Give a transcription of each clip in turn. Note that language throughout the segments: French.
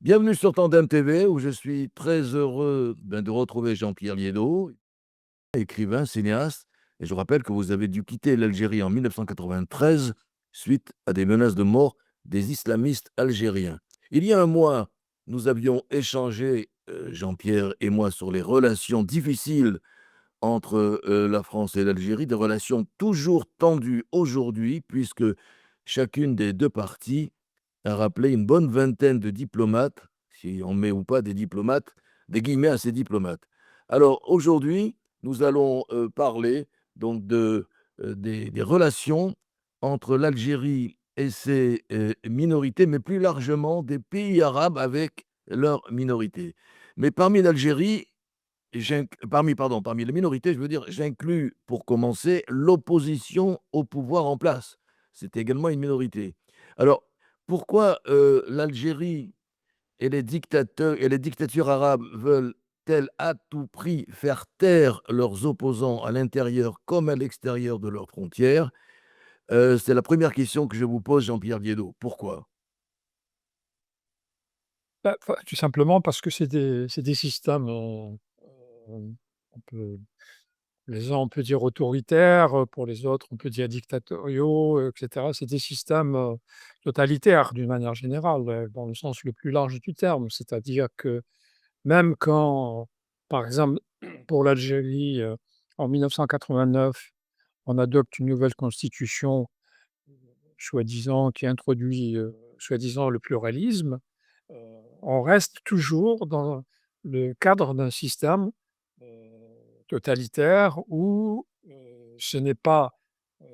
Bienvenue sur Tandem TV où je suis très heureux de retrouver Jean-Pierre Liédot, écrivain, cinéaste. Et je rappelle que vous avez dû quitter l'Algérie en 1993 suite à des menaces de mort des islamistes algériens. Il y a un mois, nous avions échangé, Jean-Pierre et moi, sur les relations difficiles entre la France et l'Algérie, des relations toujours tendues aujourd'hui, puisque chacune des deux parties a rappelé une bonne vingtaine de diplomates, si on met ou pas des diplomates, des guillemets à ces diplomates. Alors aujourd'hui, nous allons parler donc des relations entre l'Algérie et ses minorités, mais plus largement des pays arabes avec leurs minorités. Mais parmi l'Algérie, parmi les minorités, je veux dire, j'inclus pour commencer l'opposition au pouvoir en place. C'est également une minorité. Alors, pourquoi l'Algérie et les dictateurs et les dictatures arabes veulent-elles à tout prix faire taire leurs opposants à l'intérieur comme à l'extérieur de leurs frontières? C'est la première question que je vous pose, Jean-Pierre Viédot. Pourquoi? Bah, tout simplement parce que c'est des systèmes, on peut les uns on peut dire autoritaires, pour les autres on peut dire dictatoriaux, et cetera. C'est des systèmes, totalitaires d'une manière générale, dans le sens le plus large du terme. C'est-à-dire que même quand, par exemple, pour l'Algérie, en 1989, on adopte une nouvelle constitution, soi-disant qui introduit, soi-disant le pluralisme. Heu, on reste toujours dans le cadre d'un système, heu, totalitaire où, ce n'est pas, heu,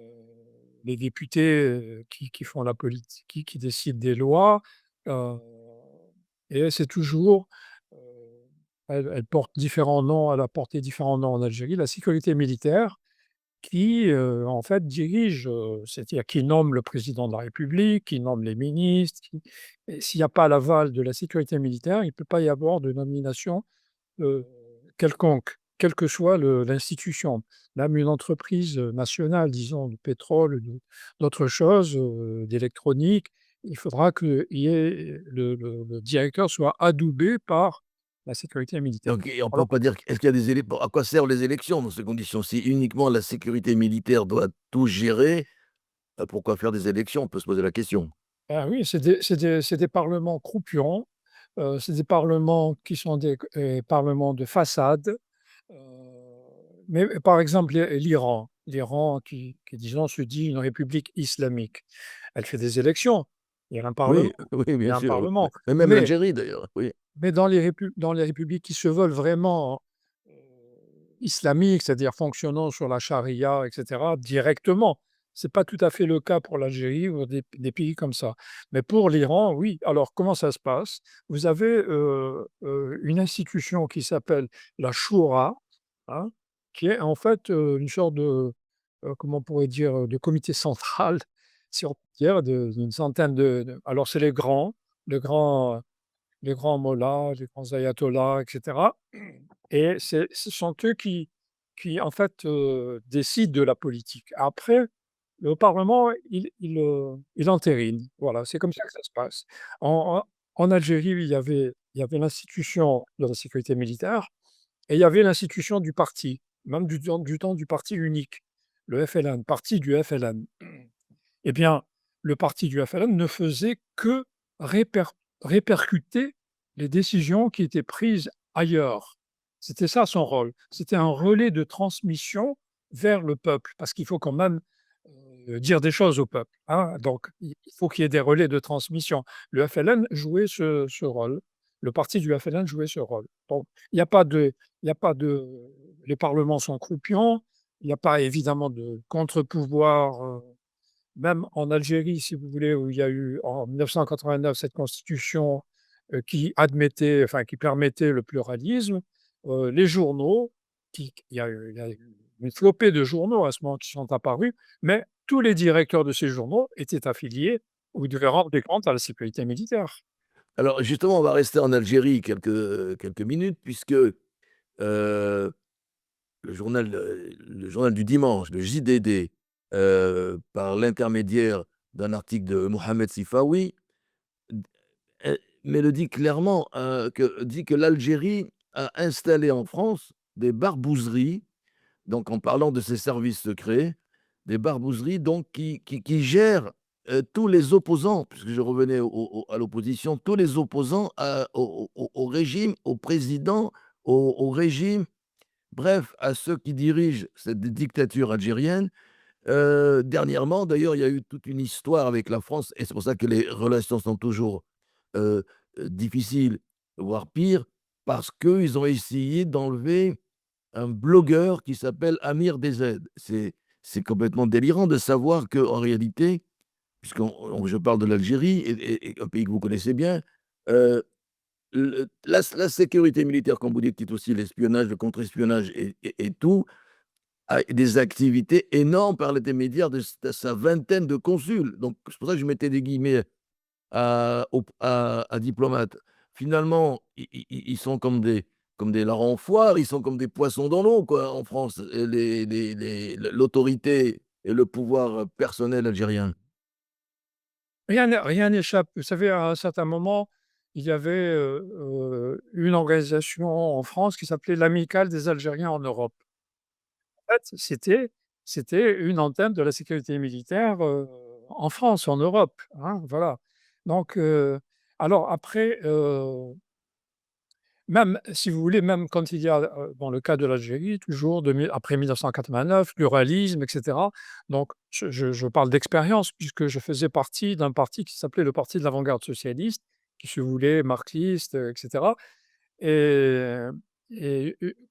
les députés, qui font la politique, qui décident des lois, heu et c'est toujours, heu, elle porte différents noms, elle a porté différents noms en Algérie. La sécurité militaire qui, en fait, dirige, c'est-à-dire qui nomme le président de la République, qui nomme les ministres, qui et s'il n'y a pas l'aval de la sécurité militaire, il ne peut pas y avoir de nomination, quelconque, quelle que soit l'institution. Même une entreprise, nationale, disons, de pétrole, d'autres choses, d'électronique, il faudra qu'il y ait le directeur soit adoubé par la sécurité militaire. Donc et on peut Alors pas dire est-ce qu'il y a des élec à quoi servent les élections dans ces conditions? Si uniquement la sécurité militaire doit tout gérer, pourquoi faire des élections? On peut se poser la question. ah oui, c'est des parlements croupirants, c'est des parlements qui sont des parlements de façade, heu, mais par exemple, l'Iran qui disons se dit une république islamique. Elle fait des élections, il y a un Oui, parlement oui, il y bien a un sûr, oui. parlement, Mais même mais l'Algérie d'ailleurs, oui. dans les républiques qui se veulent vraiment, heu, islamiques, c'est-à-dire fonctionnant sur la charia et cetera, directement. C'est pas tout à fait le cas pour l'Algérie ou des pays comme ça. Mais pour l'Iran, oui. Alors comment ça se passe? Vous avez, une institution qui s'appelle la Choura, hein, qui est en fait, une sorte de, comment on pourrait dire? De comité central, si on peut dire, d'une centaine alors c'est les grands mollahs, les grands ayatollahs et cetera et ce sont eux qui en fait, décident de la politique. Après, le parlement, il entérine. Voilà, c'est comme ça que ça se passe. En Algérie, il y avait l'institution de la sécurité militaire et il y avait l'institution du parti, même du temps du parti unique, le FLN, parti du FLN. Eh bien, le parti du FLN ne faisait que réper répercuter les décisions qui étaient prises ailleurs. C'était ça son rôle. C'était un relais de transmission vers le peuple, parce qu'il faut quand même, dire des choses au peuple, hein. Donc il faut qu'il y ait des relais de transmission. Le FLN jouait ce rôle. Le parti du FLN jouait ce rôle. Donc il y a pas de les parlements sont croupions, il n'y a pas évidemment de contre-pouvoir, même en Algérie, si vous voulez, où il y a eu en 1989 cette constitution, qui admettait, enfin qui permettait le pluralisme, les journaux il y a eu une flopée de journaux à ce moment qui sont apparus, mais tous les directeurs de ces journaux étaient affiliés ou devaient rendre des comptes à la sécurité militaire. Alors justement, on va rester en Algérie quelques minutes puisque, le journal du dimanche, le JDD, par l'intermédiaire d'un article de Mohamed Sifawi, mais le dit clairement, dit que l'Algérie a installé en France des barbouzeries, donc en parlant de ses services secrets, des barbouzeries donc qui gèrent tous les opposants, puisque je revenais à l'opposition, tous les opposants au régime, au président, au régime, bref, à ceux qui dirigent cette dictature algérienne. Dernièrement, d'ailleurs, il y a eu toute une histoire avec la France et c'est pour ça que les relations sont toujours, heu difficiles, voire pire, parce qu'ils ont essayé d'enlever un blogueur qui s'appelle Amir DZ. C'est complètement délirant de savoir qu'en réalité, je parle de l'Algérie et un pays que vous connaissez bien, heu, la sécurité militaire, comme vous dites, qui est aussi l'espionnage, le contre-espionnage et tout, a des activités énormes par l'intermédiaire de sa vingtaine de consuls. Donc c'est pour ça que je mettais des guillemets à diplomates. Finalement, ils sont comme des larrons en foire, ils sont comme des poissons dans l'eau, quoi, en France, et l'autorité et le pouvoir personnel algérien. Rien n'échappe. Vous savez, à un certain moment, il y avait, une organisation en France qui s'appelait l'Amicale des Algériens en Europe. En fait, c'était une antenne de la sécurité militaire, en France, en Europe, hein, voilà. Donc, alors après, même si vous voulez, même quand il y a, dans le cas de l'Algérie, toujours après 1989, pluralisme et cetera. Donc je parle d'expérience puisque je faisais partie d'un parti qui s'appelait le Parti de l'avant-garde socialiste, qui se voulait marxiste, et cetera. Et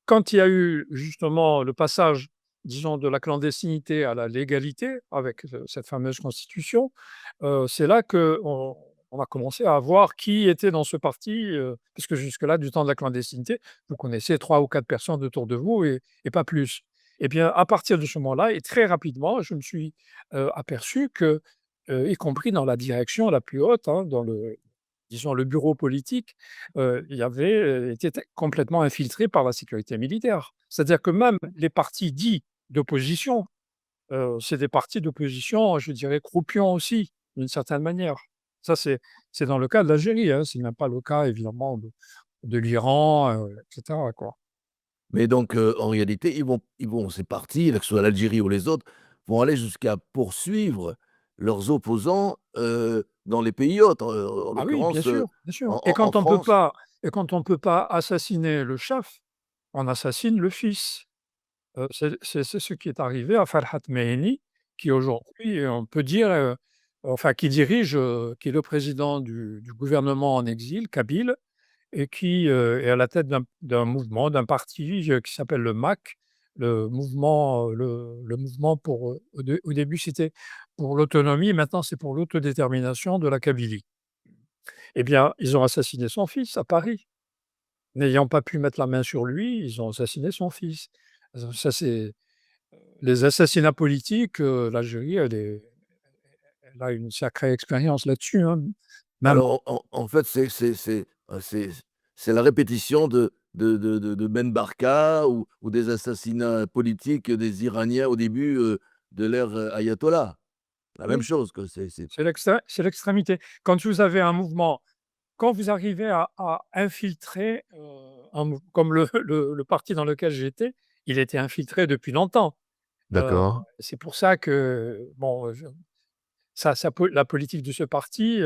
quand il y a eu justement le passage, disons, de la clandestinité à la légalité avec, cette fameuse constitution, c'est là qu'on a commencé à voir qui était dans ce parti, puisque jusque-là, du temps de la clandestinité, vous connaissez 3 ou 4 personnes autour de vous et pas plus. Et bien, à partir de ce moment-là et très rapidement, je me suis, aperçu que, y compris dans la direction la plus haute, hein, dans le disons le bureau politique, il y avait, était complètement infiltré par la sécurité militaire. C'est-à-dire que même les partis dits d'opposition, c'est des partis d'opposition, je dirais croupions aussi, d'une certaine manière. Ça, c'est dans le cas de l'Algérie, hein, c'est même pas le cas évidemment de l'Iran, et cetera, quoi. Mais donc, en réalité, ces partis, là, que ce soit l'Algérie ou les autres, vont aller jusqu'à poursuivre leurs opposants, dans les pays autres, en Ah oui, bien l'occurrence, sûr, bien sûr. en France. Et quand on peut pas assassiner le chef, on assassine le fils. C'est ce qui est arrivé à Farhat Mehini, qui aujourd'hui, on peut dire, enfin qui dirige, qui est le président du gouvernement en exil, kabyle, et qui, est à la tête d'un mouvement, d'un parti, qui s'appelle le MAK, le mouvement pour, au début c'était pour l'autonomie, maintenant c'est pour l'autodétermination de la Kabylie. Eh bien, ils ont assassiné son fils à Paris. N'ayant pas pu mettre la main sur lui, ils ont assassiné son fils. Ça c'est les assassinats politiques, l'Algérie, elle a une sacrée expérience là-dessus, hein. Même Alors, en fait, c'est la répétition de Ben Barka ou des assassinats politiques des Iraniens au début, de l'ère, ayatollah. La même oui, chose, que c'est c'est l'extrémité. Quand vous arrivez à infiltrer, un mouv comme le parti dans lequel j'étais, il était infiltré depuis longtemps. Heu, d'accord. c'est pour ça que bon, je ça po la politique de ce parti,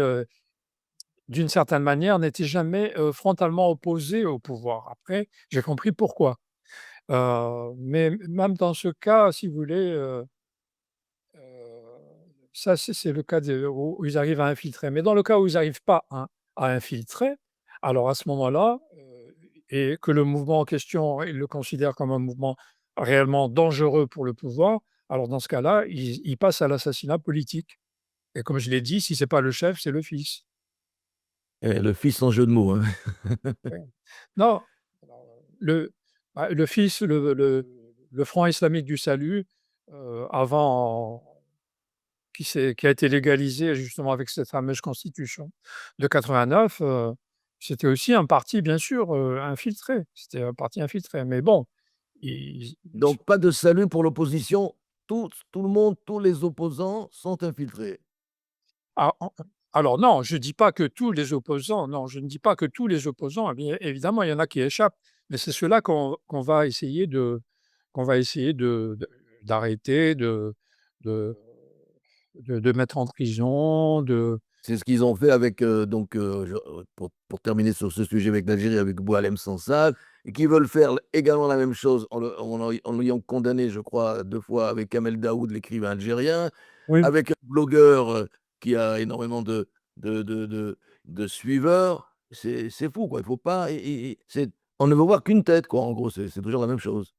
d'une certaine manière, n'était jamais, frontalement opposée au pouvoir. Après, j'ai compris pourquoi. Mais même dans ce cas, si vous voulez, ça c'est le cas où ils arrivent à infiltrer. Mais dans le cas où ils n'arrivent pas à infiltrer, alors à ce moment-là, et que le mouvement en question, ils le considèrent comme un mouvement réellement dangereux pour le pouvoir, alors dans ce cas-là, ils passent à l'assassinat politique. Et comme je l'ai dit, si c'est pas le chef, c'est le fils. Le fils sans jeu de mots, hein. Oui. Non, le le fils, le Front islamique du salut, avant qui a été légalisé justement avec cette fameuse constitution de 89, c'était aussi un parti bien sûr, infiltré. C'était un parti infiltré, mais bon, ils Donc pas de salut pour l'opposition, tout le monde, tous les opposants sont infiltrés. Alors non, je ne dis pas que tous les opposants, non, je ne dis pas que tous les opposants, eh bien évidemment, il y en a qui échappent, mais c'est ceux-là qu'on va essayer d'arrêter, de de mettre en prison, de C'est ce qu'ils ont fait avec, donc je pour terminer sur ce sujet avec l'Algérie, avec Boualem Sansal et qui veulent faire également la même chose en l'ayant condamné, je crois, 2 fois avec Kamel Daoud, l'écrivain algérien, oui, avec un blogueur, qui a énormément de de de de suiveurs. C'est fou, quoi. Il faut pas et c'est on ne veut voir qu'une tête, quoi, en gros, c'est toujours la même chose.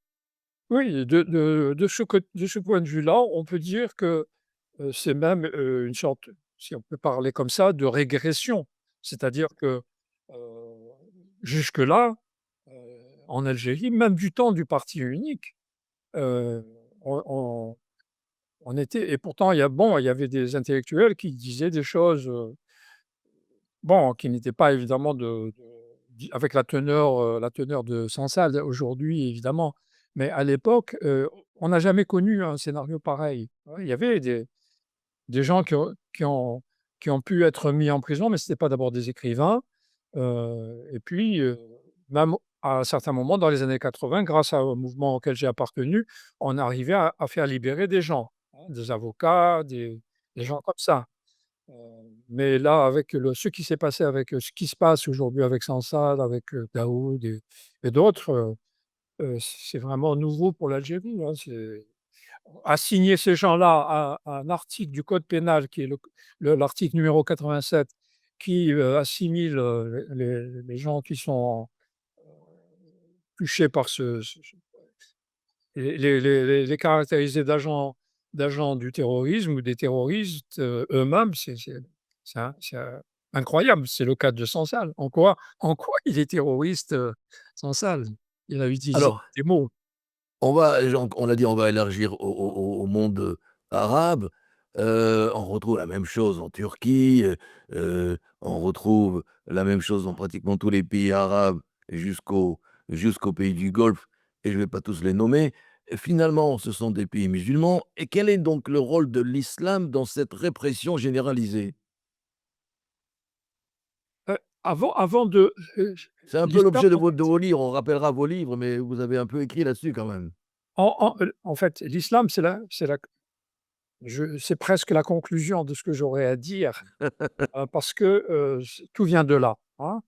oui, de ce point de vue-là, on peut dire que, c'est même, une sorte, si on peut parler comme ça, de régression. C'est-à-dire que, heu, jusque-là, heu, en Algérie, même du temps du parti unique, heu, on on était et pourtant il y avait des intellectuels qui disaient des choses, bon, qui n'étaient pas évidemment avec la teneur de Sansal aujourd'hui évidemment. Mais à l'époque, on n'a jamais connu un scénario pareil. Ouais, il y avait des gens qui ont pu être mis en prison, mais ce n'étaient pas d'abord des écrivains. Et puis, même à un certain moment dans les années 80, grâce au mouvement auquel j'ai appartenu, on arrivait à faire libérer des gens, hein, des avocats, des gens comme ça. Heu, mais là, avec ce qui s'est passé avec, ce qui se passe aujourd'hui avec Sansal, avec, Daoud et d'autres, c'est vraiment nouveau pour l'Algérie, hein. C'est assigner ces gens-là à un article du code pénal qui est l'article numéro 87 qui, assimile, les gens qui sont touchés par les caractériser d'agents du terrorisme ou des terroristes, eux-mêmes, incroyable. C'est le cas de Sansal. En quoi il est terroriste, Sansal? Il a utilisé Alors des mots. on l'a dit, on va élargir au monde, arabe. On retrouve la même chose en Turquie, on retrouve la même chose dans pratiquement tous les pays arabes jusqu'aux pays du Golfe et je ne vais pas tous les nommer. Finalement, ce sont des pays musulmans et quel est donc le rôle de l'islam dans cette répression généralisée? Avant de, C'est un peu l'histoire l'objet de vos livres, on rappellera vos livres, mais vous avez un peu écrit là-dessus quand même. en fait, l'islam, c'est presque la conclusion de ce que j'aurais à dire, parce que, tout vient de là, hein.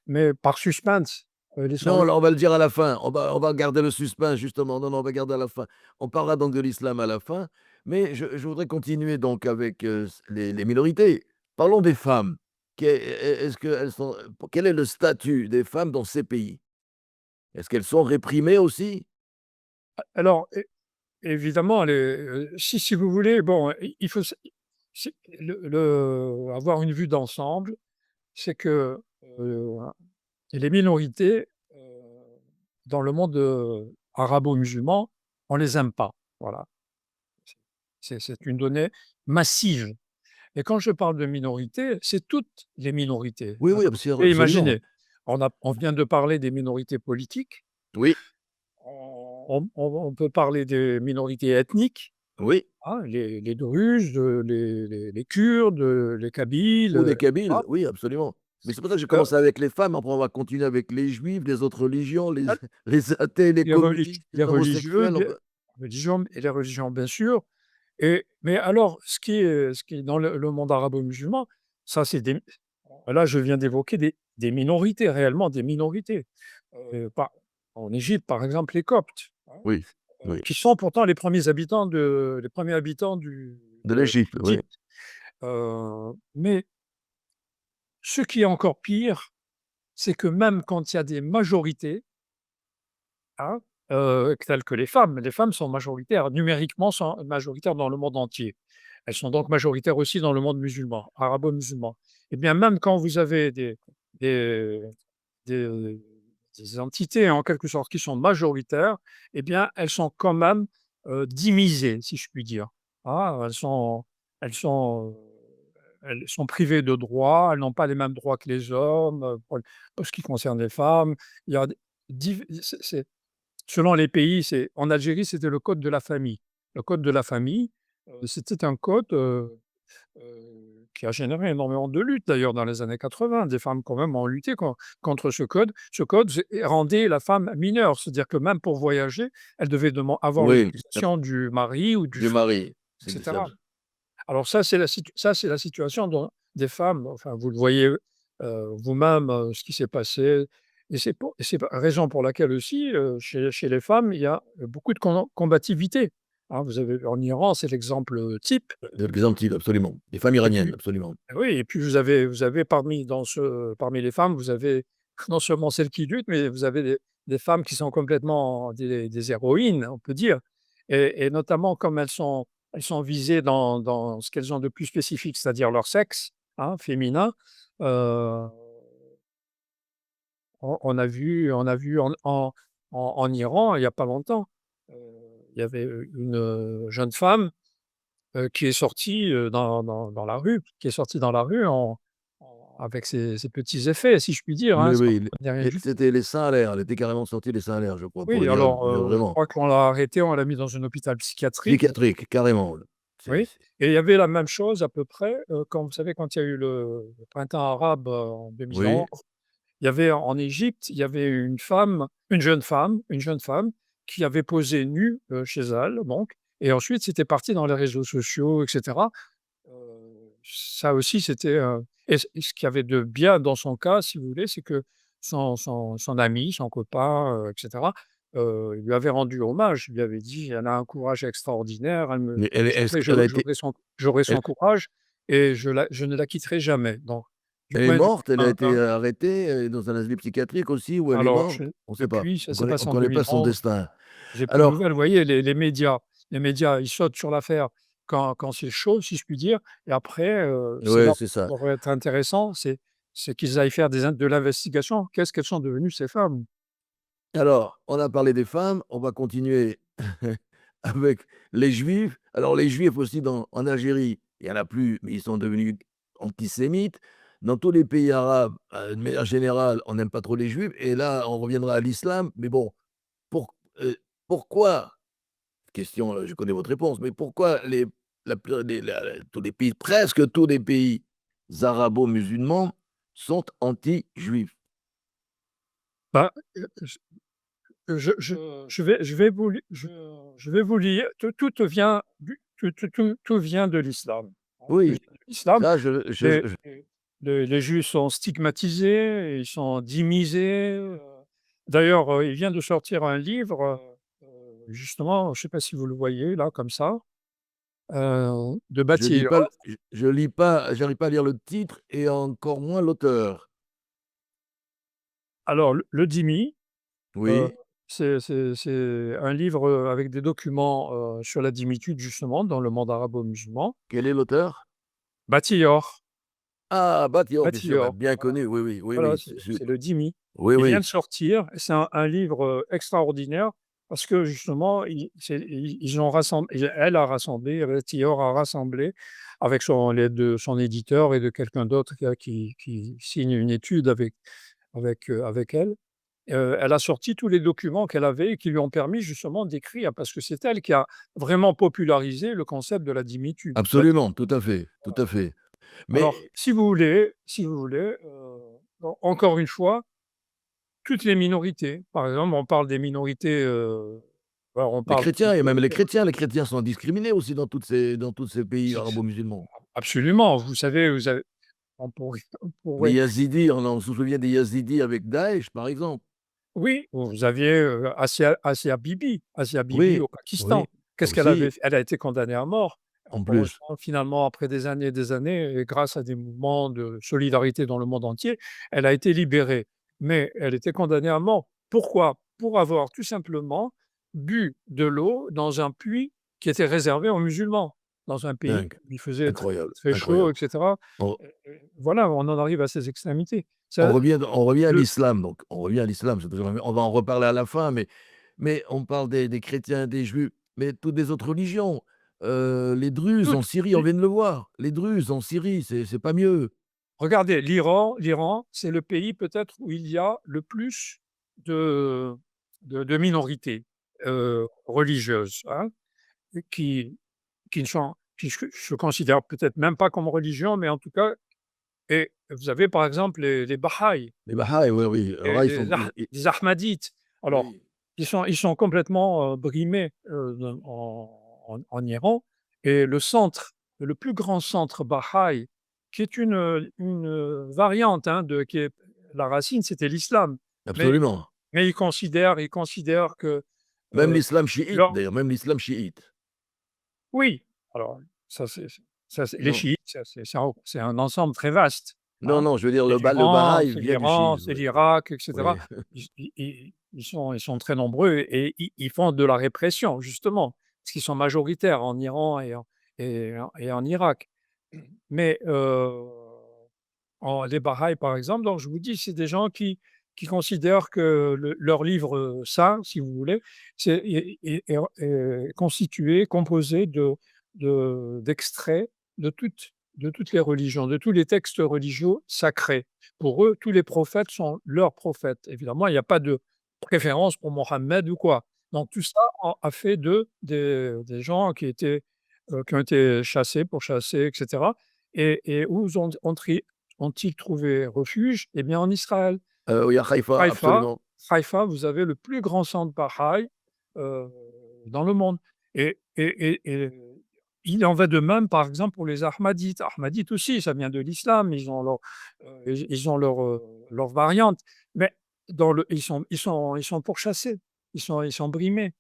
Mais par suspense, Non, laissons-le. là, on va le dire à la fin. On va garder le suspense justement. Non, non, on va garder à la fin. On parlera donc de l'islam à la fin, mais je voudrais continuer donc avec, les minorités. Parlons des femmes. Est-ce qu'elles sont quel est le statut des femmes dans ces pays? Est-ce qu'elles sont réprimées aussi? Alors évidemment, si vous voulez, bon, il faut s c'est avoir une vue d'ensemble, c'est que, les minorités, dans le monde, arabo-musulman, on les aime pas. Voilà, c'est une donnée massive. Et quand je parle de minorité, c'est toutes les minorités, Oui, hein. oui, Vous pouvez absolument. imaginer, on vient de parler des minorités politiques, Oui, on peut parler des minorités ethniques, oui. hein, les Druzes, les Kurdes, les Kabyles, Ou des ah, Kabyles, oui, absolument. Mais c'est pour ça que j'ai heu, commencé avec les femmes, après on va continuer avec les juifs, les autres religions, les ah, les athées, les communistes, les les religieux, homosexuels, enfin les religions, bien sûr. Mais alors, ce qui est dans le monde arabo-musulman, ça, c'est des là, je viens d'évoquer des minorités, réellement des minorités. Par En Égypte, par exemple, les Coptes, hein, oui, oui. qui sont pourtant les premiers habitants De l'Égypte, oui. d'Égypte. Mais ce qui est encore pire, c'est que même quand il y a des majorités, hein, telles que les femmes sont majoritaires, numériquement sont majoritaires dans le monde entier. Elles sont donc majoritaires aussi dans le monde musulman, arabo-musulman. Et bien même quand vous avez des des, des entités en quelque sorte qui sont majoritaires, eh bien elles sont quand même, divisées, si je puis dire. Ah, elles sont, elles sont privées de droits, elles n'ont pas les mêmes droits que les hommes, pour ce qui concerne les femmes. Il y a des c'est selon les pays, en Algérie, c'était le code de la famille. Le code de la famille, c'était un code, qui a généré énormément de luttes d'ailleurs dans les années 80. Des femmes quand même ont lutté contre ce code. Ce code rendait la femme mineure, c'est-à-dire que même pour voyager, elle devait avoir Oui, l'autorisation du mari ou du du frère, mari. C'est etc. Alors ça, c'est la situation dont des femmes, enfin, vous le voyez, vous-même, ce qui s'est passé, et c'est la raison pour laquelle aussi, chez les femmes, il y a beaucoup de combativité, hein. Vous avez en Iran, c'est l'exemple, type. l'exemple type, absolument. Les femmes Et iraniennes, puis absolument. oui, et puis vous avez parmi les femmes, vous avez non seulement celles qui luttent, mais vous avez des femmes qui sont complètement des héroïnes, on peut dire, et notamment comme elles sont visées dans ce qu'elles ont de plus spécifique, c'est-à-dire leur sexe, hein, féminin. Heu, on a vu en Iran, il y a pas longtemps, heu, il y avait, une, jeune femme qui est sorti, dans la rue, qui est sorti dans la rue avec ses petits effets, si je puis dire, hein, Oui, sans oui, dire rien et du tout. c'était les seins à l'air. Elle était carrément sortie les seins à l'air, je crois, pour le Oui, dire alors, je vraiment. crois qu'on l'a arrêtée, on l'a mis dans un hôpital psychiatrique, Psychiatrique, carrément. oui, C'est et il y avait la même chose à peu près, quand vous savez, quand il y a eu le printemps arabe, en oui, 2011, il y avait en Égypte, il y avait une jeune femme qui avait posé nue, chez elle donc, et ensuite c'était parti dans les réseaux sociaux, et cetera. Ça aussi, c'était, ce qu'il y avait de bien dans son cas, si vous voulez, c'est que son ami, son copain, et cetera, lui avait rendu hommage. Il lui avait dit: «Elle a un courage extraordinaire, mais elle est est-ce jamais qu'elle a été j'aurai elle son courage et je ne la quitterai jamais». Donc du elle est point de vue morte? Elle a été, arrêtée, dans un asile psychiatrique aussi, ou elle est alors morte? On ne sait pas. depuis, ça On s'est connaît passé on en connaît pas son 2011. destin. J'ai plus de Alors nouvelles. Vous voyez, les médias, ils sautent sur l'affaire quand c'est chaud, si je puis dire, et après, c'est là ouais, où c'est ça. ça pourrait être intéressant, c'est qu'ils aillent faire de l'investigation. Qu'est-ce qu'elles sont devenues ces femmes? Alors, on a parlé des femmes, on va continuer avec les juifs. Alors les juifs aussi en Algérie, il y en a plus, mais ils sont devenus antisémites. Dans tous les pays arabes, de manière générale, on n'aime pas trop les juifs, et là, on reviendra à l'islam. Mais bon, pour pourquoi? Question, je connais votre réponse, mais pourquoi la plupart tous les pays, presque tous les pays arabo-musulmans sont anti-juifs? Bah, je vais vous lire, tout vient de l'islam, hein, tout vient Oui, de l'islam. ça Les les Juifs sont stigmatisés, ils sont dimisés, d'ailleurs, il vient de sortir un livre, justement, je ne sais pas si vous le voyez là, comme ça, de je lis Bati. pas je lis pas, j'arrive pas à lire le titre et encore moins l'auteur. Alors le Dhimmi, heu, Oui, c'est un livre, avec des documents, sur la dhimmitude justement dans le monde arabo-musulman. quel est l'auteur? Batior, Ah, Batior, bien sûr, bah, Batior, bien voilà, connu, oui, oui, oui, voilà, oui, c'est le Dhimmi. oui, Il vient oui, de sortir, c'est un livre, extraordinaire parce que justement ils ont rassemblé, elle a rassemblé, Batior a rassemblé avec l'aide de son éditeur et de quelqu'un d'autre qui signe une étude avec elle. Elle a sorti tous les documents qu'elle avait et qui lui ont permis justement d'écrire, parce que c'est elle qui a vraiment popularisé le concept de la dhimmitude. absolument, tout à fait, tout à fait. Alors, Mais si vous voulez, encore une fois, toutes les minorités, par exemple, on parle des minorités, alors on les parle chrétiens, et même les chrétiens sont discriminés aussi dans tous ces pays c'est arabo-musulmans. absolument, vous savez, on pourrait Les Yazidis, on se souvient des Yazidis avec Daesh, par exemple. oui, vous aviez, Asia Bibi Oui, au Pakistan. oui, Qu'est-ce qu'elle avait aussi, fait? Elle a été condamnée à mort. en plus. Heureusement, finalement, après des années et des années, et grâce à des mouvements de solidarité dans le monde entier, elle a été libérée. Mais elle était condamnée à mort. Pourquoi? Pour avoir tout simplement bu de l'eau dans un puits qui était réservé aux musulmans, dans un pays Dingue, où il faisait très, incroyable, très chaud, incroyable. et cetera. On Voilà, on en arrive à ces extrémités. on Ça revient on revient à le l'islam, donc on revient à l'islam, c'est toujours la même, on va en reparler à la fin, mais on parle des chrétiens, des juifs, mais toutes les autres religions. Les Druzes en toutes Syrie, on vient de le voir. Les Druzes en Syrie, c'est pas mieux. Regardez, l'Iran, c'est le pays peut-être où il y a le plus de minorités, religieuses, hein, qui qui ne sont qui je considère peut-être même pas comme religion, mais en tout cas et vous avez par exemple les Bahaïs Les Bahaïs, oui, oui. Alors et là, ils sont les Ahmadites. Alors, oui, ils sont complètement, brimés, en Iran et le plus grand centre Bahaï, qui est une variante, hein, qui est la racine, c'était l'islam. Mais absolument. ils considèrent que, Même heu, l'islam chiite, leur d'ailleurs, même l'islam chiite. oui, alors ça c'est les Non, chiites, ça c'est un ensemble très vaste, non, hein. non, je veux dire, C'est l'Iran, Bahaï c'est vient du l'Iran, chiisme, c'est oui, l'Irak et cetera. oui. Ils sont très nombreux et ils font de la répression justement, parce qu'ils sont majoritaires en Iran et en Irak. Mais, les Bahaïs, par exemple, donc je vous dis, c'est des gens qui considèrent que leur livre, saint, si vous voulez, est constitué, composé d'extraits de toutes les religions, de tous les textes religieux sacrés. Pour eux, tous les prophètes sont leurs prophètes. Évidemment, il n'y a pas de préférence pour Mohammed ou quoi. Donc tout ça a fait d'eux des gens qui ont été chassés, pourchassés et cetera et où ont-ils trouvé refuge? Eh bien, en Israël. Oui, à Haïfa, Haïfa, absolument. Haïfa, vous avez le plus grand centre Bahaï, heu, dans le monde et il en va de même, par exemple, pour les Ahmadites. Ahmadites aussi, ça vient de l'islam, ils ont leur variante, mais ils sont pourchassés, ils sont brimés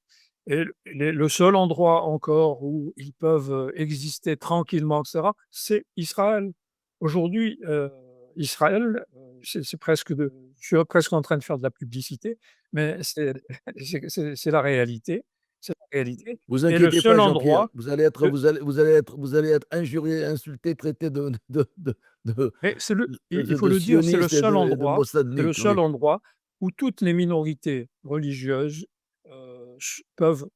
et le seul endroit encore où ils peuvent, exister tranquillement et cetera, c'est Israël. Aujourd'hui, Israël, c'est presque je suis presque en train de faire de la publicité, mais c'est c'est la réalité, c'est la réalité Vous et le inquiétez pas, seul Jean-Pierre, endroit le vous allez être injurié, insulté, traité de mais il faut de le dire, sioniste et de c'est le mossadnique, seul oui. endroit où toutes les minorités religieuses, peuvent,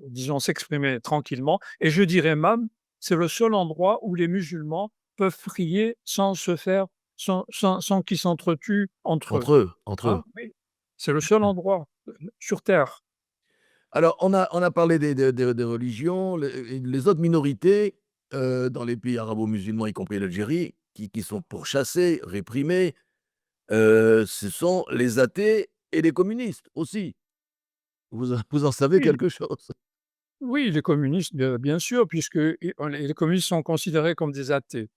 disons, s'exprimer tranquillement et je dirais même, c'est le seul endroit où les musulmans peuvent prier sans qu'ils s'entretuent entre eux. Entre eux. Ah oui, c'est le seul endroit, sur terre. Alors, on a parlé des religions, les autres minorités, dans les pays arabo-musulmans, y compris l'Algérie, qui sont pourchassées, réprimées, ce sont les athées et les communistes aussi. Vous en savez Oui, quelque chose? oui, les communistes, bien sûr, puisque les communistes sont considérés comme des athées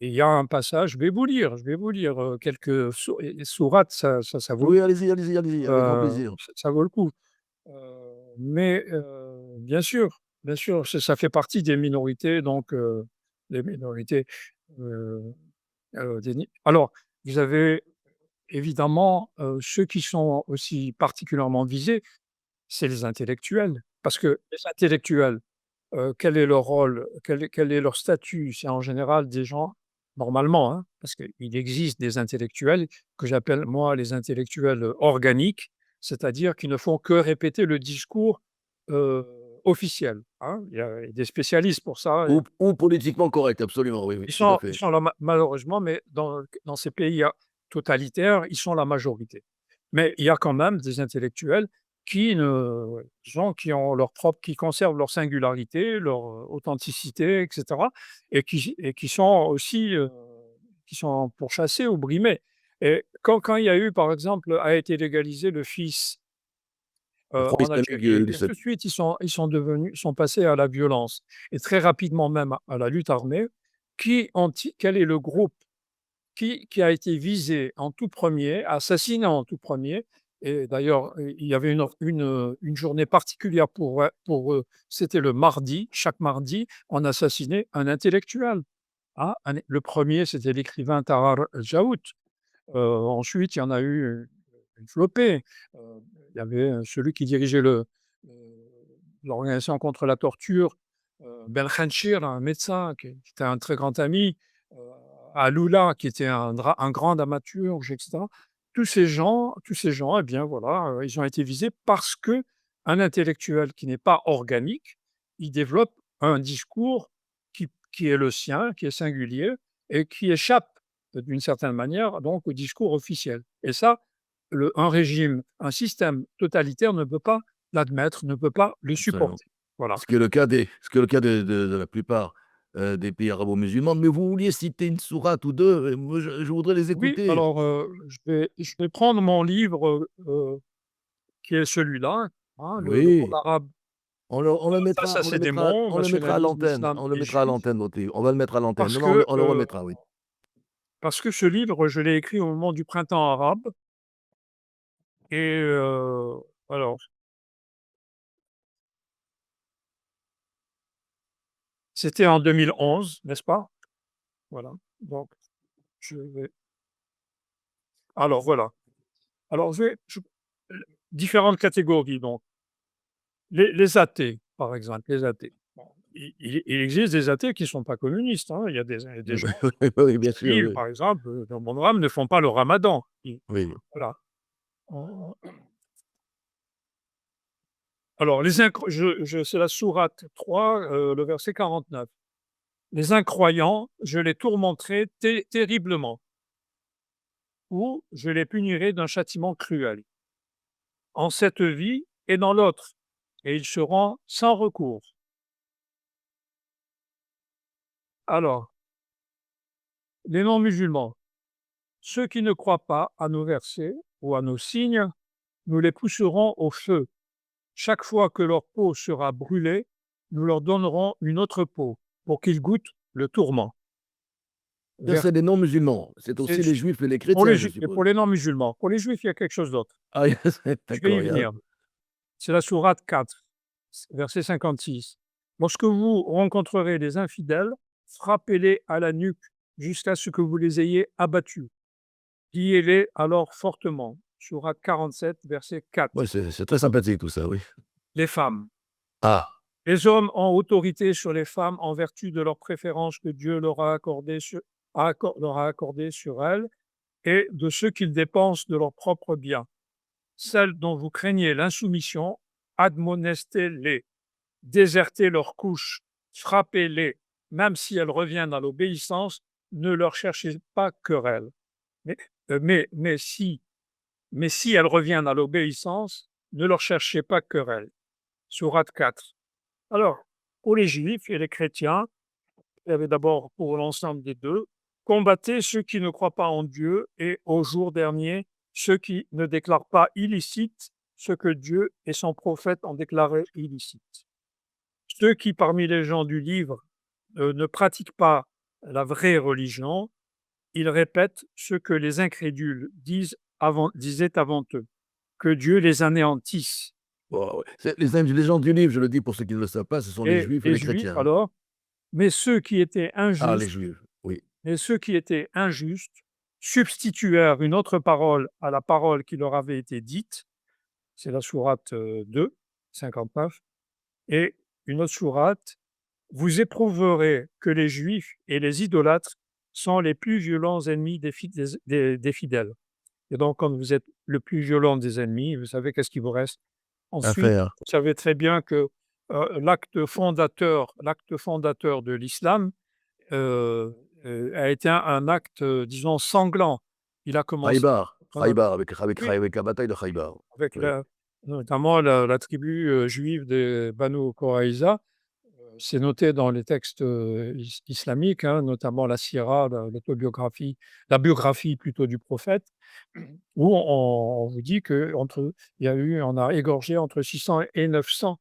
et il y a un passage, je vais vous lire, quelques sourates, ça vaut le Oui, coup, allez-y, allez-y, allez-y, avec grand plaisir. ça vaut le coup. Mais bien sûr, ça fait partie des minorités, donc des minorités, heu déni alors, vous avez évidemment, ceux qui sont aussi particulièrement visés, c'est les intellectuels. Parce que les intellectuels, quel est leur rôle? Quel est leur statut? C'est en général des gens normalement, hein, parce qu'il existe des intellectuels que j'appelle moi les intellectuels, organiques, c'est-à-dire qui ne font que répéter le discours, heu, officiel, hein. Il y a des spécialistes pour ça. Ou politiquement correct, absolument, oui, oui, Ils tout à sont ils fait. sont là malheureusement, mais dans ces pays totalitaires, ils sont la majorité. Mais il y a quand même des intellectuels qui conservent leur singularité, leur, authenticité et cetera et qui sont aussi, qui sont pourchassés ou brimés et quand il y a eu, par exemple, a été légalisé le fils, Le Front en islamique, Algérie et du tout de suite ils sont passés à la violence et très rapidement même à la lutte armée. Quel est le groupe qui a été visé en tout premier, assassiné en tout premier et d'ailleurs, il y avait une journée particulière pour eux, c'était le mardi. Chaque mardi, on assassinait un intellectuel, hein, le premier c'était l'écrivain Tahar Djaout. Ensuite, il y en a eu une flopée. Il y avait, celui qui dirigeait l'organisation contre la torture, Belkhanchir, un médecin qui était un très grand ami, heu, Aloula qui était un grand dramaturge et cetera. Tous ces gens, eh bien voilà, ils ont été visés parce qu'un intellectuel qui n'est pas organique, il développe un discours qui est le sien, qui est singulier et qui échappe d'une certaine manière, donc au discours officiel et ça, un système totalitaire ne peut pas l'admettre, ne peut pas le absolument. supporter. Voilà. Ce qui est le cas de la plupart, des pays arabo-musulmans. Mais vous vouliez citer une sourate ou 2 et moi je voudrais les Oui, écouter. alors, je vais prendre mon livre, qui est celui-là, hein, le monde Oui, arabe on le face mettra à ses démons, à nationalisme, l'antenne, islam on le et mettra à juif, l'antenne votre livre. On va le mettre à l'antenne. parce Non, non, que, on le remettra, oui. ce livre, je l'ai écrit au moment du printemps arabe et alors, c'était en 2011, n'est-ce pas? Voilà, donc je vais alors voilà. Alors différentes catégories donc. Les athées, par exemple, les athées. Bon, il existe des athées qui ne sont pas communistes, hein. Il y a des Oui, gens oui, oui, bien sûr, juifs, oui. par exemple, dans mon rame, ne font pas le ramadan. Oui. Voilà. On alors les incro je c'est la sourate 3, le verset 49. Les incroyants, je les tourmenterai terriblement, ou je les punirai d'un châtiment cruel, en cette vie et dans l'autre, et ils seront sans recours. Alors, les non-musulmans, ceux qui ne croient pas à nos versets ou à nos signes, nous les pousserons au feu. Chaque fois que leur peau sera brûlée, nous leur donnerons une autre peau pour qu'ils goûtent le tourment. Ça, Vers c'est les non-musulmans. C'est c'est aussi les juifs et les pour les chrétiens, je juifs et suppose? pour les non-musulmans. Pour les juifs, il y a quelque chose d'autre. Ah, Je vais y d'accord, il y a venir. C'est la sourate 4, verset 56. Lorsque vous rencontrerez les infidèles, frappez-les à la nuque jusqu'à ce que vous les ayez abattus. Liez-les alors fortement. Sourate 47, verset 4. ouais, c'est très sympathique tout ça, oui. Les femmes. Ah! Les hommes ont autorité sur les femmes en vertu de leur préférence que Dieu leur a accordé sur elles et de ce qu'ils dépensent de leurs propres biens. Celles dont vous craignez l'insoumission, admonestez-les, désertez leurs couches, frappez-les, même si elles reviennent à l'obéissance, ne leur cherchez pas querelle. Mais, mais si elles reviennent à l'obéissance, ne leur cherchez pas querelle. Sourate 4. Alors, pour les juifs et les chrétiens, il y avait d'abord pour l'ensemble des deux, combattez ceux qui ne croient pas en Dieu et au jour dernier, ceux qui ne déclarent pas illicite ce que Dieu et son prophète ont déclaré illicite. Ceux qui, parmi les gens du livre, ne pratiquent pas la vraie religion, ils répètent ce que les incrédules disaient avant eux, que Dieu les anéantisse. Bon, ouais. C'est les gens du livre, je le dis pour ceux qui ne le savent pas, ce sont les Et juifs et les les juifs chrétiens, hein. alors, mais ceux qui étaient Ah, les injustes juifs, oui. Et ceux qui étaient injustes substituèrent une autre parole à la parole qui leur avait été dite, c'est la sourate 2, 59, et une autre sourate, vous éprouverez que les Juifs et les idolâtres sont les plus violents ennemis des fidèles. Et donc, quand vous êtes le plus violent des ennemis, vous savez qu'est-ce qu'il vous reste À ensuite. faire. Vous savez très bien que l'acte fondateur de l'islam heu a été un acte, disons sanglant. Il a commencé Haïbar, pendant Haïbar oui, avec la bataille de Haïbar. avec Oui. notamment la tribu, juive des Banu Quraïza. C'est noté dans les textes, islamiques, hein, notamment la sira, la biographie plutôt du prophète, où on vous dit on a égorgé entre 600 et 900,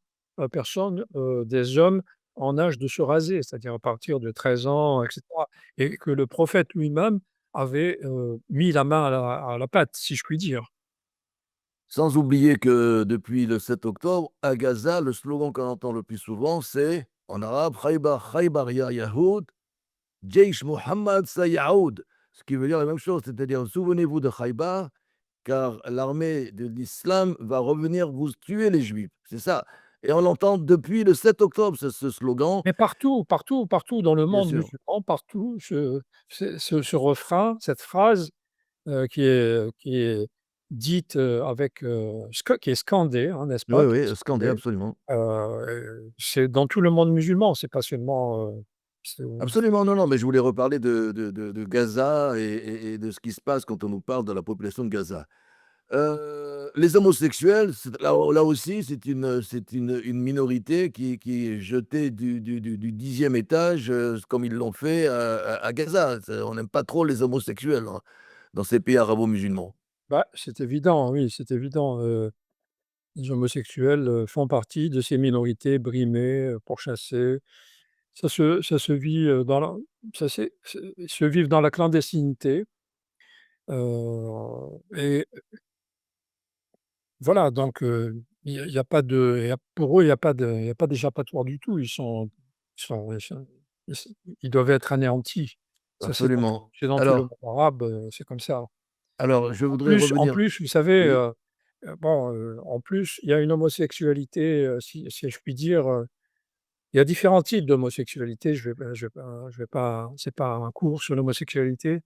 personnes, des hommes en âge de se raser, c'est-à-dire à partir de 13 ans et cetera, et que le prophète lui-même avait, mis la main à la pâte, si je puis dire. Sans oublier que depuis le 7 octobre, à Gaza, le slogan qu'on entend le plus souvent, c'est en arabe: «Khaybar, Khaybar ya Yahoud, Jaysh Muhammad sayaoud», ce qui veut dire la même chose, c'est-à-dire: «Souvenez-vous de Khaybar, car l'armée de l'islam va revenir vous tuer les Juifs». C'est ça, et on l'entend depuis le 7 octobre, ce slogan, Mais partout, partout, partout dans le bien monde sûr. musulman, partout, ce refrain, cette phrase, qui est dite, qui est scandée, hein, n'est-ce Oui, pas? Qui est oui, scandé, scandée, absolument. c'est dans tout le monde musulman, c'est pas seulement, c'est Absolument, non, non, mais je voulais reparler de Gaza et de ce qui se passe quand on nous parle de la population de Gaza. Les homosexuels, là aussi, c'est une minorité qui est jetée du 10e étage, comme ils l'ont fait à Gaza. On n'aime pas trop les homosexuels, hein, dans ces pays arabo-musulmans. Bah, c'est évident, oui, c'est évident, les homosexuels, font partie de ces minorités brimées, pourchassées. Ça se vit, dans la ça c'est se vivent dans la clandestinité, et voilà, donc il y a pas de il y a pour eux, il y a pas d'échappatoire du tout. Ils doivent être anéantis. Ça, Absolument. c'est dans tout le monde Alors arabe, c'est comme ça. alors je En voudrais plus en revenir. plus, vous savez, Oui, bon, en plus, il y a une homosexualité, si je puis dire, il y a différents types d'homosexualité. Je vais pas c'est pas un cours sur l'homosexualité,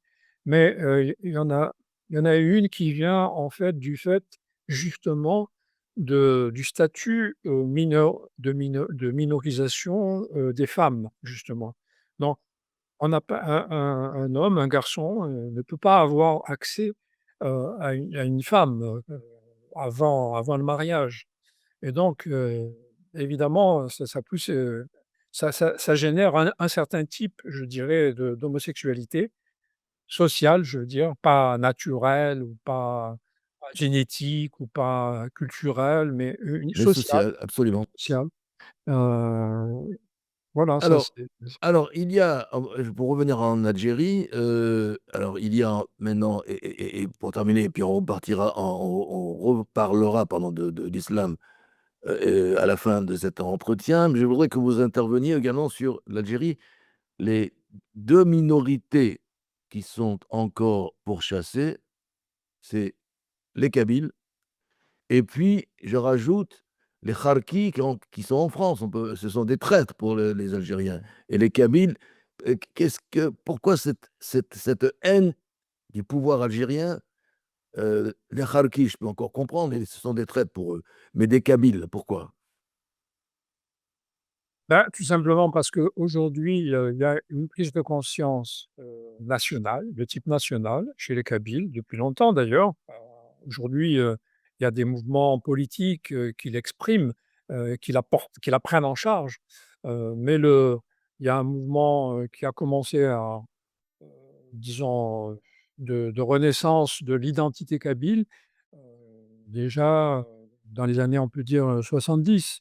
mais il y en a une qui vient, en fait, du fait, justement, du statut, de minorisation, des femmes, justement. Donc on n'a pas un homme, un garçon, ne peut pas avoir accès, à une femme, avant le mariage. Et donc, évidemment, ça pousse, ça génère un certain type, je dirais, d'homosexualité sociale, je veux dire, pas naturelle ou pas génétique ou pas culturelle, mais une mais sociale, social, absolument. sociale. Heu, voilà, ça Alors c'est alors il y a, pour revenir en Algérie, alors il y a maintenant, et pour terminer, puis on reparlera, pardon, de l'islam, à la fin de cet entretien, mais je voudrais que vous interveniez également sur l'Algérie. Les 2 minorités qui sont encore pourchassées, c'est les Kabyles, et puis je rajoute les Charkis qui sont en France. Ce sont des traîtres pour les Algériens, et les Kabyles, pourquoi cette haine du pouvoir algérien? Les Charkis, je peux encore comprendre, et ce sont des traîtres pour eux, mais des Kabyles, pourquoi? bah, tout simplement parce qu'aujourd'hui, il y a une prise de conscience, nationale, de type national, chez les Kabyles, depuis longtemps d'ailleurs. Aujourd'hui, il y a des mouvements politiques, qui l'expriment, qui la prennent en charge, mais il y a un mouvement, qui a commencé disons, de renaissance de l'identité kabyle, heu, déjà, dans les années, on peut dire, 70.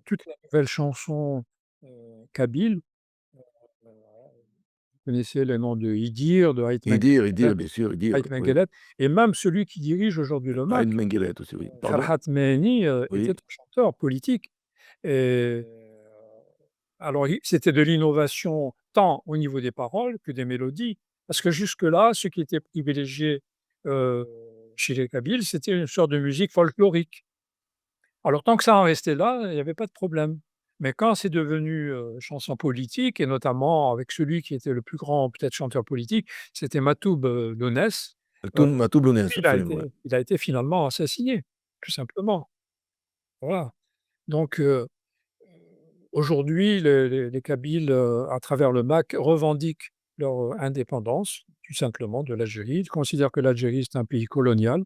Toute la nouvelle chanson, kabyle, vous connaissez les noms de Idir, de Haït Idir, Menguellet bien sûr, Idir, Haït oui. Menguellet, et même celui qui dirige aujourd'hui le Aïn MAK, Menguellet aussi, oui. Pardon? Ferhat Mehni, était Oui. un chanteur politique, et alors c'était de l'innovation tant au niveau des paroles que des mélodies, parce que jusque-là, ce qui était privilégié, heu, chez les Kabyles, c'était une sorte de musique folklorique. Alors tant que ça en restait là, il y avait pas de problème. Mais quand c'est devenu, chanson politique, et notamment avec celui qui était le plus grand, peut-être, chanteur politique, c'était Matoub, Lounès, heu, Matoub Lounès, lui, il a absolument, ouais. été il a été finalement assassiné, tout simplement. Voilà. Donc aujourd'hui, les Kabyles, à travers le MAK, revendiquent leur, indépendance, tout simplement, de l'Algérie. Ils considèrent que l'Algérie, c'est un pays colonial,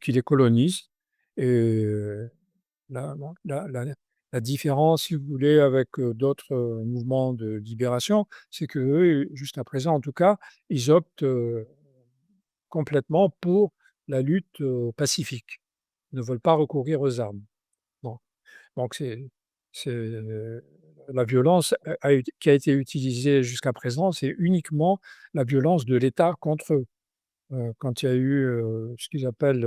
qui les colonise, et la bon, la différence, si vous voulez, avec, d'autres, mouvements de libération, c'est qu'eux, jusqu'à présent en tout cas, ils optent, complètement pour la lutte, pacifique. Ils ne veulent pas recourir aux armes. Bon, donc la violence qui a été utilisée jusqu'à présent, c'est uniquement la violence de l'État contre eux. Quand il y a eu, ce qu'ils appellent,